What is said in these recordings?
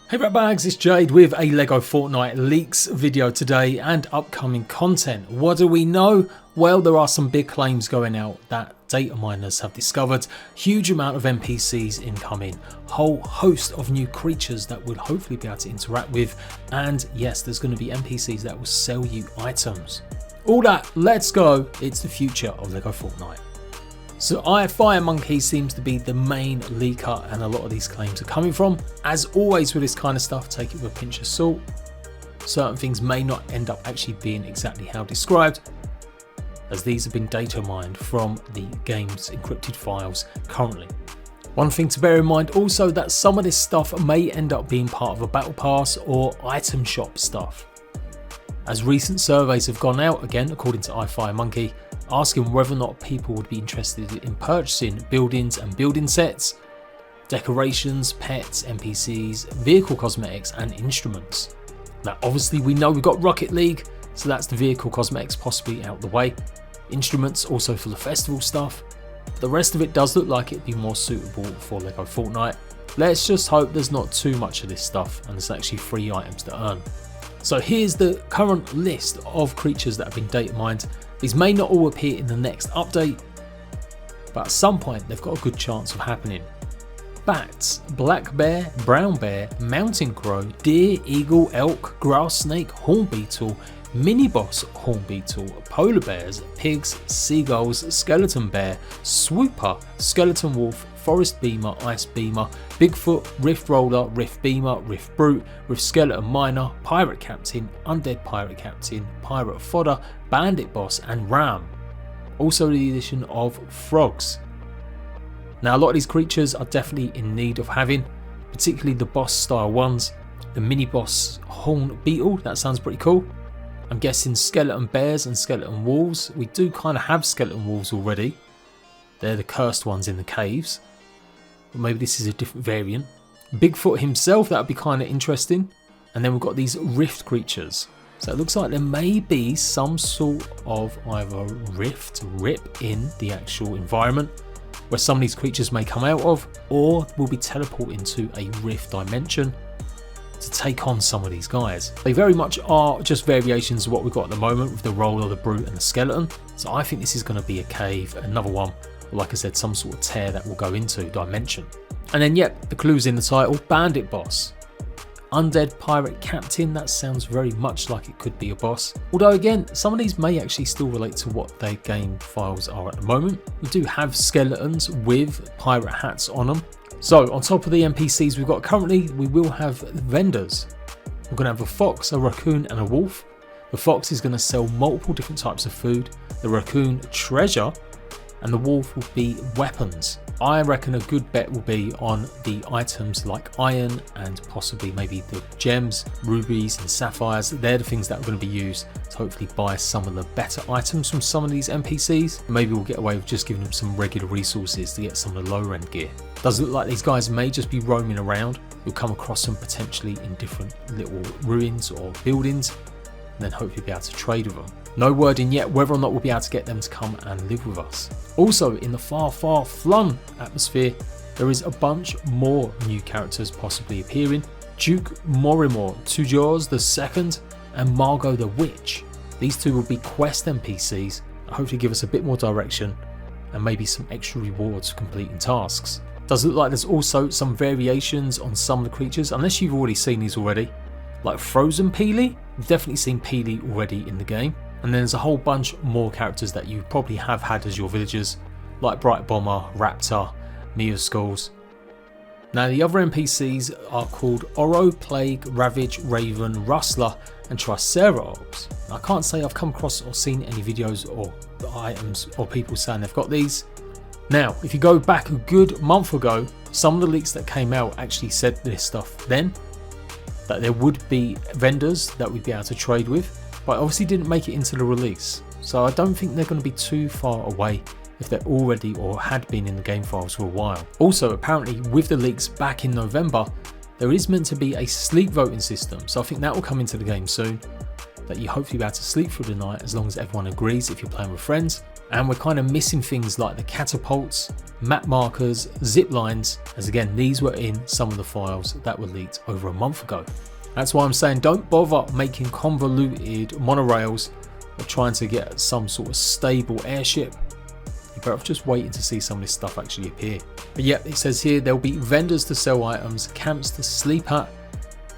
Hey ratbags, it's Jade with a LEGO Fortnite leaks video today and upcoming content. What do we know? Well, there are some big claims going out that data miners have discovered, huge amount of NPCs incoming, whole host of new creatures that we'll hopefully be able to interact with, and yes, there's going to be NPCs that will sell you items. All that, let's go, it's the future of LEGO Fortnite. So FireMonkey seems to be the main leaker and a lot of these claims are coming from. As always with this kind of stuff, take it with a pinch of salt. Certain things may not end up actually being exactly how described, as these have been data mined from the game's encrypted files currently. One thing to bear in mind also that some of this stuff may end up being part of a battle pass or item shop stuff. As recent surveys have gone out, again according to FireMonkey, asking whether or not people would be interested in purchasing buildings and building sets, decorations, pets, NPCs, vehicle cosmetics and instruments. Now obviously we know we've got Rocket League, so that's the vehicle cosmetics possibly out the way. Instruments also for the festival stuff. But the rest of it does look like it'd be more suitable for LEGO Fortnite. Let's just hope there's not too much of this stuff and there's actually free items to earn. So here's the current list of creatures that have been data mined. These may not all appear in the next update, but at some point they've got a good chance of happening. Bats, black bear, brown bear, mountain crow, deer, eagle, elk, grass snake, horn beetle, mini boss horn beetle, polar bears, pigs, seagulls, skeleton bear, swooper, skeleton wolf, forest beamer, ice beamer, Bigfoot, rift roller, rift beamer, rift brute, rift skeleton miner, pirate captain, undead pirate captain, pirate fodder, bandit boss and ram. Also the addition of frogs. Now a lot of these creatures are definitely in need of having, particularly the boss style ones. The mini boss horn beetle, that sounds pretty cool. I'm guessing skeleton bears and skeleton wolves. We do kind of have skeleton wolves already. They're the cursed ones in the caves. But maybe this is a different variant. Bigfoot himself, that would be kind of interesting. And then we've got these rift creatures. So it looks like there may be some sort of either rip in the actual environment where some of these creatures may come out of, or will be teleported into a rift dimension to take on some of these guys. They very much are just variations of what we've got at the moment with the roller, the brute and the skeleton. So I think this is going to be a cave, another one, or like I said, some sort of tear that will go into dimension. And then yep, the clue's in the title, bandit boss. Undead pirate captain, that sounds very much like it could be a boss. Although again, some of these may actually still relate to what their game files are at the moment. We do have skeletons with pirate hats on them. So on top of the NPCs we've got currently, we will have vendors. We're going to have a fox, a raccoon and a wolf. The fox is going to sell multiple different types of food. The raccoon treasure and the wolf will be weapons. I reckon a good bet will be on the items like iron and possibly maybe the gems, rubies and sapphires. They're the things that are going to be used to hopefully buy some of the better items from some of these NPCs. Maybe we'll get away with just giving them some regular resources to get some of the lower end gear. Does look like these guys may just be roaming around. You'll come across them potentially in different little ruins or buildings and then hopefully be able to trade with them. No word in yet whether or not we'll be able to get them to come and live with us. Also in the far flung atmosphere, there is a bunch more new characters possibly appearing. Duke Morimor, Tujors II and Margot the Witch. These two will be quest NPCs that hopefully give us a bit more direction and maybe some extra rewards for completing tasks. Does look like there's also some variations on some of the creatures, unless you've already seen these already. Like Frozen Peely, we've definitely seen Peely already in the game. And then there's a whole bunch more characters that you probably have had as your villagers, like Bright Bomber, Raptor, Mia Skulls. Now the other NPCs are called Oro, Plague, Ravage, Raven, Rustler and Triceratops. I can't say I've come across or seen any videos or items or people saying they've got these. Now if you go back a good month ago, some of the leaks that came out actually said this stuff then, that there would be vendors that we'd be able to trade with. But obviously didn't make it into the release, so I don't think they're going to be too far away if they're already or had been in the game files for a while. Also apparently with the leaks back in November, there is meant to be a sleep voting system, so I think that will come into the game soon, that you hopefully be able to sleep through the night as long as everyone agrees if you're playing with friends. And we're kind of missing things like the catapults, map markers, ziplines, as again these were in some of the files that were leaked over a month ago. That's why I'm saying don't bother making convoluted monorails or trying to get some sort of stable airship. You're better off just waiting to see some of this stuff actually appear. But yeah, it says here there'll be vendors to sell items, camps to sleep at,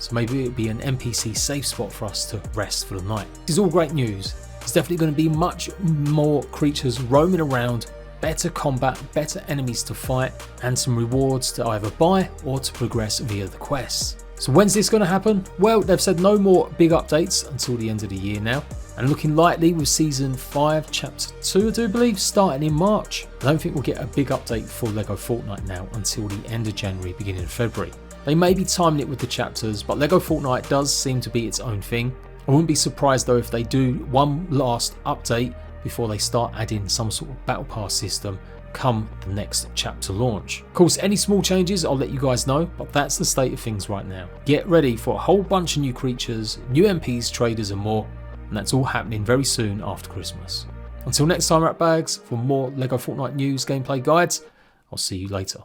so maybe it'll be an NPC safe spot for us to rest for the night. This is all great news. There's definitely going to be much more creatures roaming around, better combat, better enemies to fight, and some rewards to either buy or to progress via the quests. So when's this going to happen? Well, they've said no more big updates until the end of the year now, and looking likely with Season 5 Chapter 2 I do believe starting in March. I don't think we'll get a big update for LEGO Fortnite now until the end of January, beginning of February. They may be timing it with the chapters, but LEGO Fortnite does seem to be its own thing. I wouldn't be surprised though if they do one last update before they start adding some sort of battle pass system come the next chapter launch. Of course, any small changes I'll let you guys know, but that's the state of things right now. Get ready for a whole bunch of new creatures, new MPs, traders and more, and that's all happening very soon after Christmas. Until next time, Ratbags, for more LEGO Fortnite news, gameplay guides, I'll see you later.